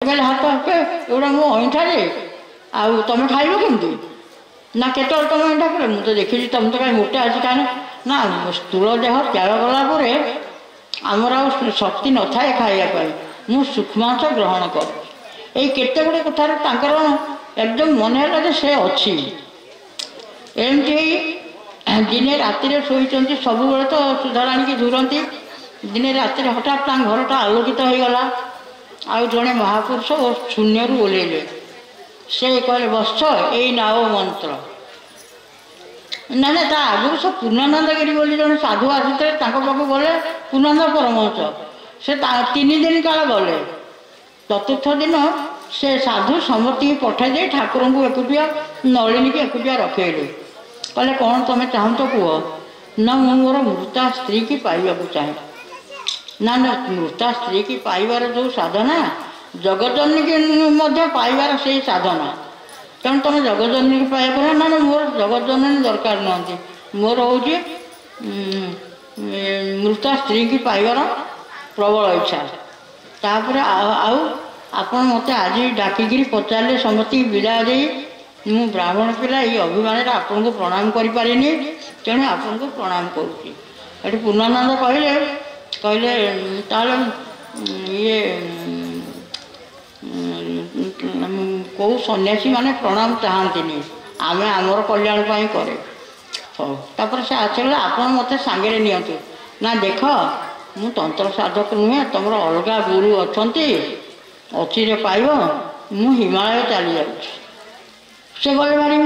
କହିଲେ ହାତ ହାତେ ଏଗୁଡ଼ା ମୁଁ ଅଇଁଠାରେ ଆଉ ତମେ ଖାଇବ କେମିତି ନା କେତେବେଳେ ତମେ ଅଇଁଠା କରେ ମୁଁ ତ ଦେଖିଛି ତମେ ତ କାହିଁ ମୋଟା ଅଛି କାହିଁକି ନା ସ୍ଥୂଳ ଦେହ ତ୍ୟାଗ କଲା ପରେ ଆମର ଆଉ ଶକ୍ତି ନଥାଏ ଖାଇବା ପାଇଁ ମୁଁ ସୂକ୍ଷ୍ମାଂଶ ଗ୍ରହଣ କରେ। ଏଇ କେତେ ଗୁଡ଼ିଏ କଥାରେ ତାଙ୍କର ଏକଦମ ମନେ ହେଲା ଯେ ସେ ଅଛି। ଏମିତି ଦିନେ ରାତିରେ ଶୋଇଛନ୍ତି ସବୁବେଳେ ତ ସୁଧାରାଣୀକି ଝୁରନ୍ତି। ଦିନେ ରାତିରେ ହଠାତ୍ ତାଙ୍କ ଘରଟା ଆଲୋକିତ ହୋଇଗଲା ଆଉ ଜଣେ ମହାପୁରୁଷ ଶୂନ୍ୟରୁ ଓହ୍ଲେଇଲେ। ସେ କହିଲେ ବତ୍ସ ଏଇ ନାଓ ମନ୍ତ୍ର। ନା ନା ତା ଆଗରୁ ସେ ପୂର୍ଣ୍ଣାନନ୍ଦଗିରି ବୋଲି ଜଣେ ସାଧୁ ଆସିଥିଲେ ତାଙ୍କ ପାଖକୁ ଗଲେ ପୂର୍ଣ୍ଣାନନ୍ଦ ପରମହଂସ। ସେ 3 ଦିନ କାଳ ଗଲେ। ଚତୁର୍ଥ ଦିନ ସେ ସାଧୁ ସମସ୍ତଙ୍କୁ ପଠାଇ ଦେଇ ଠାକୁରଙ୍କୁ ଏକୁଟିଆ ନଳିନୀକି ଏକୁଟିଆ ରଖେଇଲେ। କହିଲେ କ'ଣ ତମେ ଚାହୁଁଛ କୁହ? ନା ମୁଁ ମୋର ମୃତା ସ୍ତ୍ରୀ କି ପାଇବାକୁ ଚାହେଁ। ନା ନା ମୃତା ସ୍ତ୍ରୀ କି ପାଇବାର ଯେଉଁ ସାଧନା ଜଗଜନନୀକି ମଧ୍ୟ ପାଇବାର ସେଇ ସାଧନା। ତେଣୁ ତୁମେ ଜଗଜନନୀକି ପାଇବାକୁ ନା ନା ମୋର ଜଗଜନନୀ ଦରକାର ନୁହନ୍ତି ମୋର ହେଉଛି ମୃତା ସ୍ତ୍ରୀ କି ପାଇବାର ପ୍ରବଳ ଇଚ୍ଛା। ତାପରେ ଆଉ ଆପଣ ମୋତେ ଆଜି ଡାକିକିରି ପଚାରିଲେ ସମସ୍ତଙ୍କୁ ବିଦାୟ ଦେଇ ମୁଁ ବ୍ରାହ୍ମଣ ପିଲା ଏଇ ଅଭିମାନରେ ଆପଣଙ୍କୁ ପ୍ରଣାମ କରିପାରିନି ତେଣୁ ଆପଣଙ୍କୁ ପ୍ରଣାମ କରୁଛି। ଏଠି ପୂର୍ଣ୍ଣାନନ୍ଦ କହିଲେ ତାହେଲେ ଇଏ କେଉଁ ସନ୍ନ୍ୟାସୀ ମାନେ ପ୍ରଣାମ ଚାହାନ୍ତିନି ଆମେ ଆମର କଲ୍ୟାଣ ପାଇଁ କରେ। ହଉ ତାପରେ ସେ ଆସିଲେ ଆପଣ ମୋତେ ସାଙ୍ଗରେ ନିଅନ୍ତୁ। ନା ଦେଖ ମୁଁ ତନ୍ତ୍ର ସାଧକ ନୁହେଁ ତୁମର ଅଲଗା ଗୁରୁ ଅଛନ୍ତି ଅଚିରେ ପାଇବ ମୁଁ ହିମାଳୟ ଚାଲି ଯାଉଛି। ସେ ଗଲେ ଭାରି।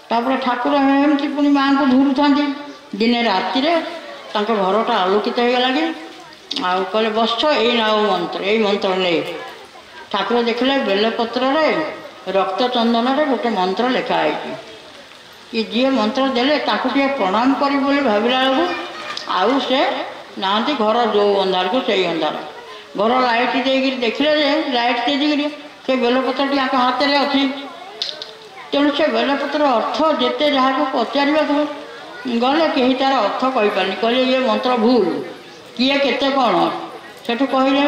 ତାପରେ ଠାକୁର ଏମିତି ପୁଣି ମାଆଙ୍କୁ ଝୁରୁଥାନ୍ତି। ଦିନେ ରାତିରେ ତାଙ୍କ ଘରଟା ଆଲୋକିତ ହୋଇଗଲା କି ଆଉ କହିଲେ ବତ୍ସ ଏଇ ନାଓ ମନ୍ତ୍ର ଏଇ ମନ୍ତ୍ର ନେଇ। ଠାକୁର ଦେଖିଲେ ବେଲପତ୍ରରେ ରକ୍ତ ଚନ୍ଦନରେ ଗୋଟେ ମନ୍ତ୍ର ଲେଖା ହେଇଛି। କି ଯିଏ ମନ୍ତ୍ର ଦେଲେ ତାକୁ ଟିକେ ପ୍ରଣାମ କରିବି ବୋଲି ଭାବିଲା ବେଳକୁ ଆଉ ସେ ନାହାନ୍ତି। ଘର ଯେଉଁ ଅନ୍ଧାରକୁ ସେଇ ଅନ୍ଧାର। ଘର ଲାଇଟ୍ ଦେଇକିରି ଦେଖିଲେ ଯେ ଲାଇଟ୍ ଦେଇକିରି ସେ ବେଲପତ୍ରଟି ତାଙ୍କ ହାତରେ ଅଛି। ତେଣୁ ସେ ବେଲପତ୍ର ଅର୍ଥ ଯେତେ ଯାହାକୁ ପଚାରିବାକୁ ଗଲେ କେହି ତାର ଅର୍ଥ କହିପାରିନି। କହିଲେ ଇଏ ମନ୍ତ୍ର ଭୁଲ କିଏ କେତେ କ'ଣ ସେଠୁ କହିଲେ।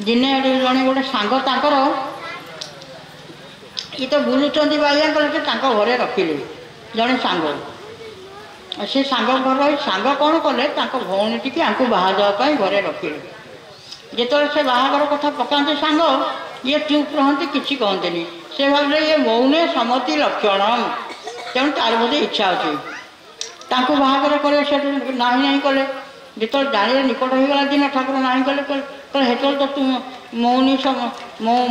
ଦିନେ ଜଣେ ଗୋଟେ ସାଙ୍ଗ ତାଙ୍କର ଇଏ ତ ବୁଲୁଛନ୍ତି ବାଇଆ କଲେ ସେ ତାଙ୍କ ଘରେ ରଖିଲେ ଜଣେ ସାଙ୍ଗ। ସେ ସାଙ୍ଗ ଘର ସାଙ୍ଗ କ'ଣ କଲେ ତାଙ୍କ ଭଉଣୀଟିକି ଆଙ୍କୁ ବାହା ଦେବା ପାଇଁ ଘରେ ରଖିଲେ। ଯେତେବେଳେ ସେ ବାହାଘର କଥା ପକାନ୍ତି ସାଙ୍ଗ ଇଏ ଚୁପ୍ ରହନ୍ତି କିଛି କହନ୍ତିନି। ସେ ଭାବିଲେ ଇଏ ମୌନେ ସମତି ଲକ୍ଷଣ ତେଣୁ ତାର ବୋଧେ ଇଚ୍ଛା ଅଛି ତାଙ୍କୁ ବାହାଘର କଲେ। ସେଠୁ ନାହିଁ ନାହିଁ କଲେ। ଯେତେବେଳେ ଜାଣିଲେ ନିକଟ ହୋଇଗଲା ଦିନ ଠାକୁର ନାହିଁ କଲେ କହିଲେ ସେତେବେଳେ ତ ତୁ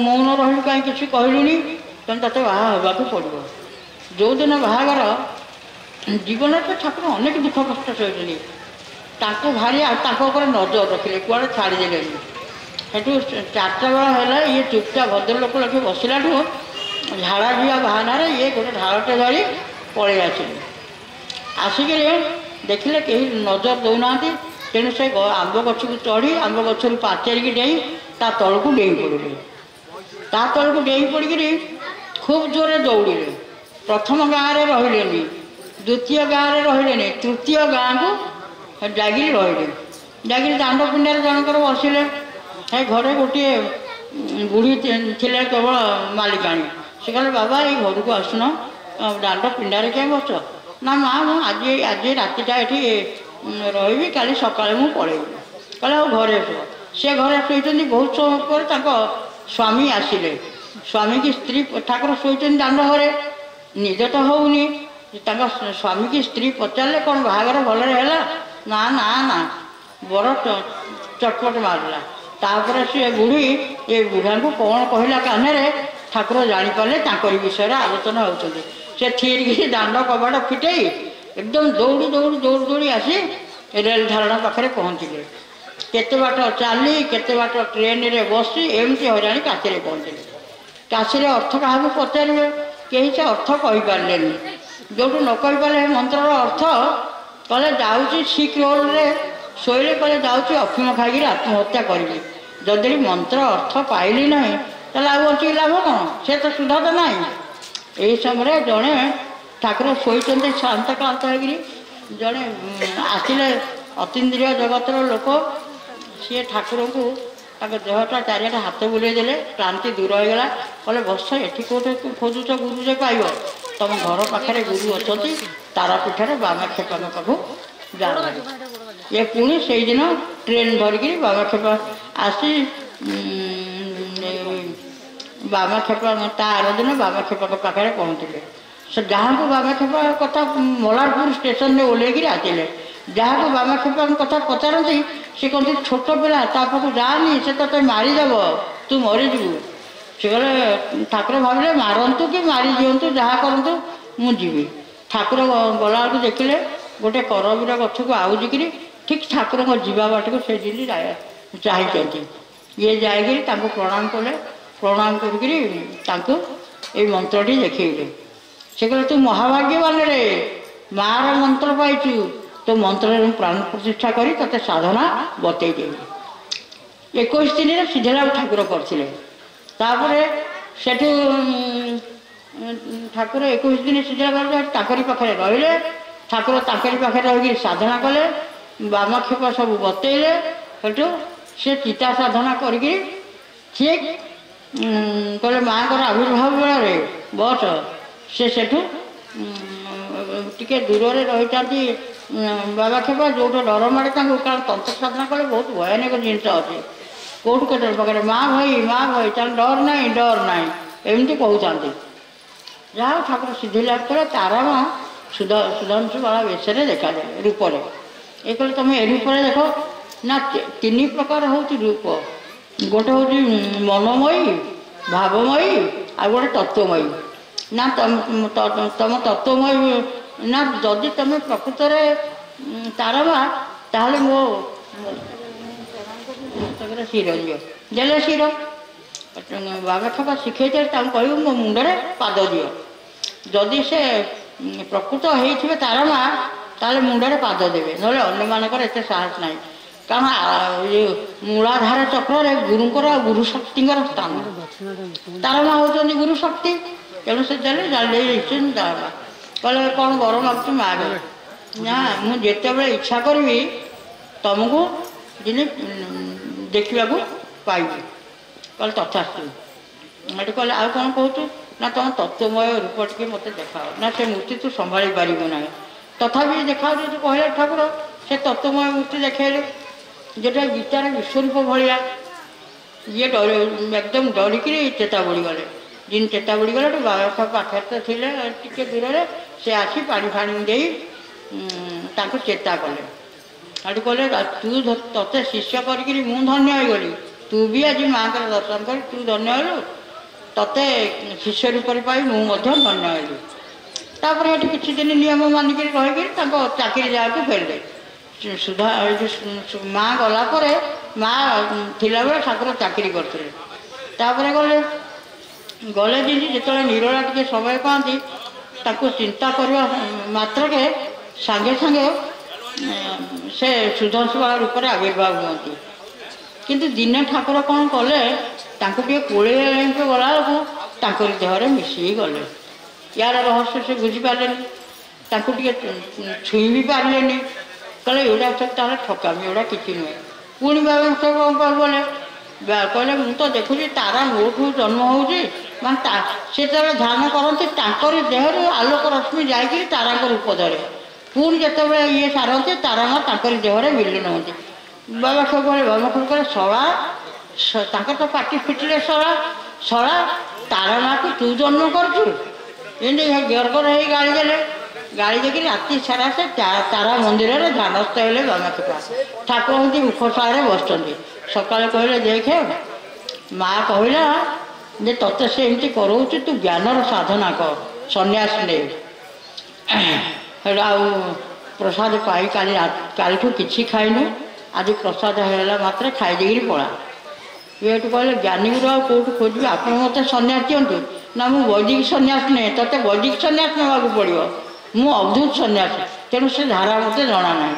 ମୌନ ରହିଲୁ କାହିଁ କିଛି କହିଲୁନି ତେଣୁ ତୋତେ ବାହା ହେବାକୁ ପଡ଼ିବ। ଯେଉଁଦିନ ବାହାଘର ଜୀବନରେ ତ ଠାକୁର ଅନେକ ଦୁଃଖ କଷ୍ଟ ସହିଛନ୍ତି। ତାଙ୍କୁ ଭାରି ଆଉ ତାଙ୍କ ଉପରେ ନଜର ରଖିଲେ କୁଆଡ଼େ ଛାଡ଼ିଦେଲେନି। ସେଠୁ 4ଟା ବେଳ ହେଲା ଇଏ ଚୁପଚାପ ଭଦ୍ରଲୋକ ଲେଖି ବସିଲାଠୁ ଝାଡ଼ା ଯିବା ବାହାନାରେ ଇଏ ଗୋଟେ ଢାଳଟେ ଧରି ପଳେଇ ଆସିଲେ। ଆସିକିରି ଦେଖିଲେ କେହି ନଜର ଦେଉନାହାନ୍ତି। ତେଣୁ ସେ ଆମ୍ବ ଗଛକୁ ଚଢ଼ି ଆମ୍ବ ଗଛରୁ ପାଚେରିକି ଡେଇଁ ତା ତଳକୁ ଡେଇଁ ପଡ଼ିଲେ। ତା ତଳକୁ ଡେଇଁ ପଡ଼ିକିରି ଖୁବ୍ ଜୋରରେ ଦୌଡ଼ିଲେ। ପ୍ରଥମ ଗାଁରେ ରହିଲେନି, ଦ୍ୱିତୀୟ ଗାଁରେ ରହିଲେନି, ତୃତୀୟ ଗାଁକୁ ଯାଇକିରି ରହିଲେ। ଯାଇକିରି ଦାଣ୍ଡ ପିଣ୍ଡାରେ ଜଣଙ୍କର ବସିଲେ। ସେ ଘରେ ଗୋଟିଏ ବୁଢ଼ୀ ଥିଲେ କେବଳ ମାଲିକାଣୀ। ସେ କହିଲେ ବାବା ଏଇ ଘରକୁ ଆସୁନ ଦାଣ୍ଡ ପିଣ୍ଡାରେ କାହିଁ ବସ? ନା ମା ମୁଁ ଆଜି ରାତିଟା ଏଠି ରହିବି କାଲି ସକାଳେ ମୁଁ ପଳେଇବି। କହିଲେ ଆଉ ଘରେ ଶୁଅ। ସେ ଘରେ ଶୋଇଛନ୍ତି। ବହୁତ ସମୟ ପରେ ତାଙ୍କ ସ୍ୱାମୀ ଆସିଲେ। ସ୍ୱାମୀ କି ସ୍ତ୍ରୀ ଠାକୁର ଶୋଇଛନ୍ତି ଦାଣ୍ଡ ଘରେ ନିଦ ତ ହେଉନି। ତାଙ୍କ ସ୍ୱାମୀ କି ସ୍ତ୍ରୀ ପଚାରିଲେ କ'ଣ ବାହାଘର ଭଲରେ ହେଲା? ନା ନା ନା ବଡ଼ ଚଟପଟ ମାରିଲା। ତାପରେ ସେ ବୁଢ଼ୀ ଏ ବୁଢ଼ାଙ୍କୁ କ'ଣ କହିଲା କାନରେ ଠାକୁର ଜାଣିପାରିଲେ ତାଙ୍କରି ବିଷୟରେ ଆଲୋଚନା ହେଉଛନ୍ତି। ସେ ଥିରିକି ଦାଣ୍ଡ କବାଟ ଫିଟେଇ ଏକଦମ ଦୌଡ଼ି ଦୌଡ଼ି ଦୌଡ଼ି ଦୌଡ଼ି ଆସି ରେଳ ଧାରଣା ପାଖରେ ପହଞ୍ଚିଲେ। କେତେ ବାଟ ଚାଲି କେତେ ବାଟ ଟ୍ରେନରେ ବସି ଏମିତି ହଇରାଣି କାଶୀରେ ପହଞ୍ଚିଲେ। କାଶୀରେ ଅର୍ଥ କାହାକୁ ପଚାରିବେ କେହି ସେ ଅର୍ଥ କହିପାରିଲେନି। ଯେଉଁଠୁ ନ କହିପାରିଲେ ମନ୍ତ୍ରର ଅର୍ଥ କହିଲେ ଯାଉଛି ସିକ୍ ରୋଡ଼ରେ ଶୋଇଲେ କହିଲେ ଯାଉଛି ଅଫିମ ଖାଇକିରି ଆତ୍ମହତ୍ୟା କରିବି। ଯଦି ମନ୍ତ୍ର ଅର୍ଥ ପାଇଲି ନାହିଁ ତାହେଲେ ଆଉ ଅଛି ଲାଭ କ'ଣ? ସେ ତ ସୁଧା ତ ନାହିଁ। ଏହି ସମୟରେ ଜଣେ ଠାକୁର ଶୋଇଛନ୍ତି ଶାନ୍ତ କ୍ଳାନ୍ତ ହେଇକିରି ଜଣେ ଆସିଲେ ଅତୀନ୍ଦ୍ରିୟ ଜଗତର ଲୋକ। ସିଏ ଠାକୁରଙ୍କୁ देहटा चारिटे हाथ बुले देले क्लांति दूर हो गला कहले बस एटी कोटे खोजुच गुरु जे पाइब तुम घर पाखे गुरु अच्छा तारापीठर बामाक्षेपा पाखु जा ये पुणी से दिन ट्रेन धरिकी बामाक्षेपा आसी बामाक्षेपा तार दिन बामाक्षेपा पाखे पहुँचले से जहाँ को बामाक्षेपा कथा मलारपुर स्टेशन में ओह्लैक आसिले जहाँ को बामाक्षेपा कथा पचारती सी कहते छोट पिला पाखु जानी से तो मारिदेव तू मरीजु से गले ठाकुर भाविले मारतु कि मारी दिंतु जहाँ करूँ मुझी ठाकुर गला देखिले गोटे करबीर गछ को आउजिकी ठीक ठाकुर जीवा बाट को से दिन चाहिए ये जाकि प्रणाम कले प्रणाम कर मंत्रटी देखले से कहले तू महाभाग्यवान रे मार मंत्र पाइचु तो मंत्र प्राण प्रतिष्ठा करी तते साधना बतई देवी 21 दिन सीधेला ठाकुर करथिले तापरे सेठू ठाकुर 21 दिन सीधेला ताकरी पाखे रहिले ठाकुर ताकरी पाखे रही साधना कले बामाक्षेपा सब बतईले सेठू से चिता साधना करके ठीक कहले माँ को आविर्भाव बेल बस से सेठू टिके दूर रही बामाक्षेपा जो डर मारे कारण तंत्र साधना कले बहुत भयानक जिनस अच्छे कौट के पाखे माँ भाई चल डर ना एमती कहते जहाँ ठाकुर सिद्धि लाभ कले तारा माँ सुधांशु बाला वेश देखा जाए रूप ये कहले तुम ए रूप देख ना 3 प्रकार हूँ रूप गोटे हूँ मनमयी भावमयी आ गोटे तत्वमयी ना तुम तत्वमयी ना जदि तुम प्रकृत तारा माँ ताहले मो शिर दियो देले शिर बामाक्षेपा शिखे कह मो मुंडे पाद दियो जदि से प्रकृत होते तारा माँ ताले मुंडे पाद देवे ना अन्य मानकर एत साहस ना कारण ये मूलाधार चक्र गुरुंकर गुरु शक्ति स्थान तारा माँ होती गुरु शक्ति तेणु से चले जान तारा माँ कहले कौन बर मागुच माग ना मुझे इच्छा करी तुमको दिन देखा पाइबी कहले तथास्तु ये कहले आ कौन कहूँ ना तुम तत्वमय रूप टी मत देखा ना से मूर्ति तू संभाली पारू ना तथापि देखा जो कहले ठाकुर से तत्वमय मूर्ति देखेले जोटा गीतार विश्वरूप भाया ये डर एकदम डरिकी चेता बुड़ीगले जिन चेता बुड़ीगले बाबा पाखे तो थे टे दूर से आसी पानी फाणी दे चेता कले आठ कहले तू ते शिष्य करके मुझे धन्य होगली तू भी आज माँ का दर्शन कर तू धन्य हलु ते शिष्य रूप पाई मुझे धन्य हलि तापर ये किसी दिन नियम मानिक रही चाकरी जहाँ फेरले सुधा माँ गला माँ थिला बेले ठाकुर चाकरी करते गले गले दिन जो निरोला टे समय पाती चिंता करवा मात्र के सांगे सांगे से सुधांशुबाला रूप में आविर्भाव हुए किंतु दिने ठाकुर कौन कले कोड़े गला बेलू देहरे मिसी गले यार रहस्य से बुझीपारे छुई भी पारे कहले एड़ा सब ठकामी एड़ा कि नुहे पुणी बाबा सब कौन बोले कहले मुझे तो देखुची तारा मोठू जन्म होती से ध्यान करते देहर आलोक रश्मि जाकि तारा रूप धरे पुणी जिते ये सारते तारा माँ देहरे विलीन होती बाबा सब बोले बाबा सब कहे शला तो पार्टी फिटिले शला तारा माँ को तू जन्म करूँ गर्गर हो गाड़ी देले गाड़ी देखिए राति सारा से तारा मंदिर में ध्यानस्थ हेले बामाक्षेपा ठाकुर हमें मुखशाला बस सकाले कहले देखे माँ कहला जे तते से एमती कराऊँ तू ज्ञानर साधना कर सन्यास ने प्रसाद पाई काली किसी खाइनु आज प्रसाद है मात्र खाईदे पड़ा ये कहले ज्ञानी गुरु कौट खोजी आप मत सन्यास दिंतु ना मुझे वैदिक सन्यास ने ते वैदिक सन्यास नाक पड़ो मु अवधूत सन्यास तेणु से धारा मत जना ना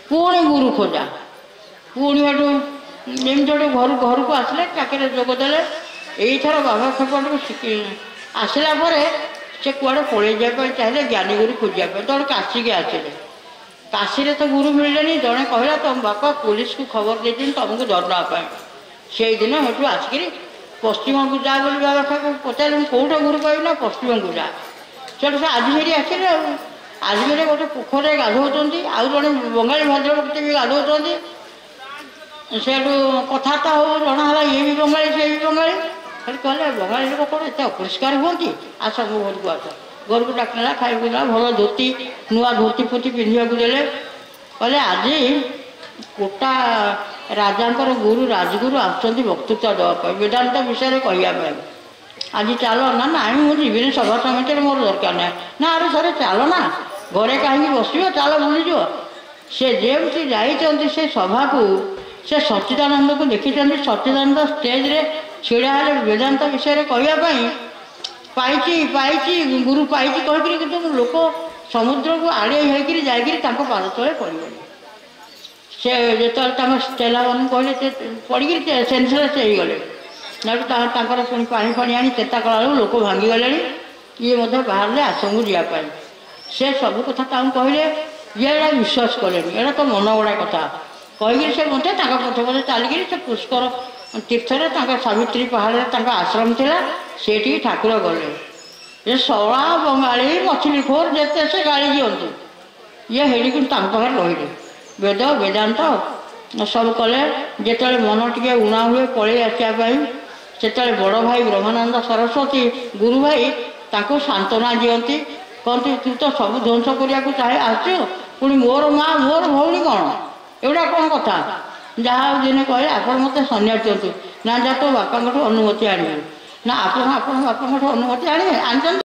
पुणी गुरु खोजा पुणी एमती गोटे घर को आसले चाकरी जोगदेले यहीथर बामाक्षेपा आसला से कुआड़े पलि जाए चाहिए ज्ञानी गुरु खोजापी तो काशी के आसिले काशी तो गुरु मिलने जड़े कहला तुम बापा पुलिस को खबर देती तुमको धरनापी ସେଇଦିନ ସେଠୁ ଆସିକିରି ପଶ୍ଚିମକୁ ଯା ବୋଲି ବାବା ପଚାରିଲେ ମୁଁ କେଉଁଟା ଗୁରୁ କହିବି ନା ପଶ୍ଚିମକୁ ଯା। ସେଠୁ ସେ ଆଜମେରୀ ଆସିଲେ ଆଉ ଆଜମେରୀ ଗୋଟେ ପୋଖରୀରେ ଗାଧୋଉଛନ୍ତି, ଆଉ ଜଣେ ବଙ୍ଗାଳୀ ଭଦ୍ରବ୍ୟକ୍ତି ବି ଗାଧୋଉଛନ୍ତି। ସେଠୁ କଥାବାର୍ତ୍ତା ହଉ ଜଣା ହେଲା ଇଏ ବି ବଙ୍ଗାଳୀ ସେ ବି ବଙ୍ଗାଳୀ। ସେଠି କହିଲେ ବଙ୍ଗାଳୀ ଲୋକ କ'ଣ ଏତେ ଅପରିଷ୍କାର ହୁଅନ୍ତି, ଆସ ମୋ ଘରକୁ ଆସ। ଘରକୁ ଡାକିଲା, ଖାଇବାକୁ ଦେଲା, ଭଲ ଧୋତି ନୂଆ ଧୋତି ଫୋତି ପିନ୍ଧିବାକୁ ଦେଲେ। କହିଲେ ଆଜି କୋଟା ରାଜାଙ୍କର ଗୁରୁ ରାଜଗୁରୁ ଆସୁଛନ୍ତି ବକ୍ତୃତା ଦେବା ପାଇଁ, ବେଦାନ୍ତ ବିଷୟରେ କହିବା ପାଇଁ। ଆଜି ଚାଲ ନା, ନାଇଁ ମୁଁ ଯିବିନି, ସଭା ସମିତିରେ ମୋର ଦରକାର ନାହିଁ। ନା ଆରେ ସାରେ ଚାଲ ନା, ଘରେ କାହିଁକି ବସିବ, ଚାଲ ବୁଲିଯିବ। ସେ ଯେମିତି ଯାଇଛନ୍ତି ସେ ସଭାକୁ, ସେ ସଚ୍ଚିଦାନନ୍ଦକୁ ଦେଖିଛନ୍ତି। ସଚ୍ଚିଦାନନ୍ଦ ଷ୍ଟେଜରେ ଛିଡ଼ା ହେଲେ ବେଦାନ୍ତ ବିଷୟରେ କହିବା ପାଇଁ। ପାଇଛି ପାଇଛି ଗୁରୁ ପାଇଛି କହିକିରି, କିନ୍ତୁ ଲୋକ ସମୁଦ୍ରକୁ ଆଡ଼େଇ ହେଇକିରି ଯାଇକିରି ତାଙ୍କ ପାଦ ତଳେ ପଡ଼ିଗଲେ। ସେ ଯେତେବେଳେ ତାଙ୍କ ଚେଲାମାନଙ୍କୁ କହିଲେ ସେ ପଡ଼ିକିରି ସେନ୍ସଲେସ୍ ହେଇଗଲେ। ନାଠୁ ତାଙ୍କର ପୁଣି ପାଣି ଫାଣି ଆଣି ଚେତା କଲାବେଳକୁ ଲୋକ ଭାଙ୍ଗିଗଲେଣି। ଇଏ ମଧ୍ୟ ବାହାରିଲେ ଆଶ୍ରମକୁ ଯିବା ପାଇଁ। ସେ ସବୁ କଥା ତାଙ୍କୁ କହିଲେ, ଇଏ ଏଇଟା ବିଶ୍ୱାସ କଲେନି, ଏଇଟା ତ ମନ ଗଢ଼ା କଥା କହିକିରି ସେ ମଧ୍ୟ ତାଙ୍କ ପଛେ ପଛେ ଚାଲିକିରି ସେ ପୁଷ୍କର ତୀର୍ଥରେ ତାଙ୍କ ସାବିତ୍ରୀ ପାହାଡ଼ରେ ତାଙ୍କ ଆଶ୍ରମ ଥିଲା, ସେଇଠିକି ଠାକୁର ଗଲେ। ଏ ଶଳା ବଙ୍ଗାଳୀ ମଛଲି ଖୋର ଯେତେ ସେ ଗାଳି ଦିଅନ୍ତୁ, ଇଏ ହେଇକି ତାଙ୍କ ପାଖରେ ରହିଲେ। ବେଦ ବେଦାନ୍ତ ସବୁ କଲେ। ଯେତେବେଳେ ମନ ଟିକେ ଉଣା ହୁଏ ପଳେଇ ଆସିବା ପାଇଁ, ସେତେବେଳେ ବଡ଼ ଭାଇ ବ୍ରହ୍ମାନନ୍ଦ ସରସ୍ୱତୀ ଗୁରୁ ଭାଇ ତାଙ୍କୁ ସାନ୍ତ୍ୱନା ଦିଅନ୍ତି, କହନ୍ତି ତୁ ତ ସବୁ ଧ୍ୱଂସ କରିବାକୁ ଚାହେଁ ଆସୁଛୁ, ପୁଣି ମୋର ମା ମୋର ଭଉଣୀ କ'ଣ, ଏଗୁଡ଼ା କ'ଣ କଥା। ଯାହା ହଉ ଦିନେ କହିଲେ ଆପଣ ମୋତେ ସନ୍ନ୍ୟାସ ଦିଅନ୍ତୁ। ନା ଯା ତୋ ବାପାଙ୍କଠୁ ଅନୁମତି ଆଣିବେ। ନା ଆପଣ ବାପାଙ୍କଠୁ ଅନୁମତି ଆଣିଛନ୍ତି।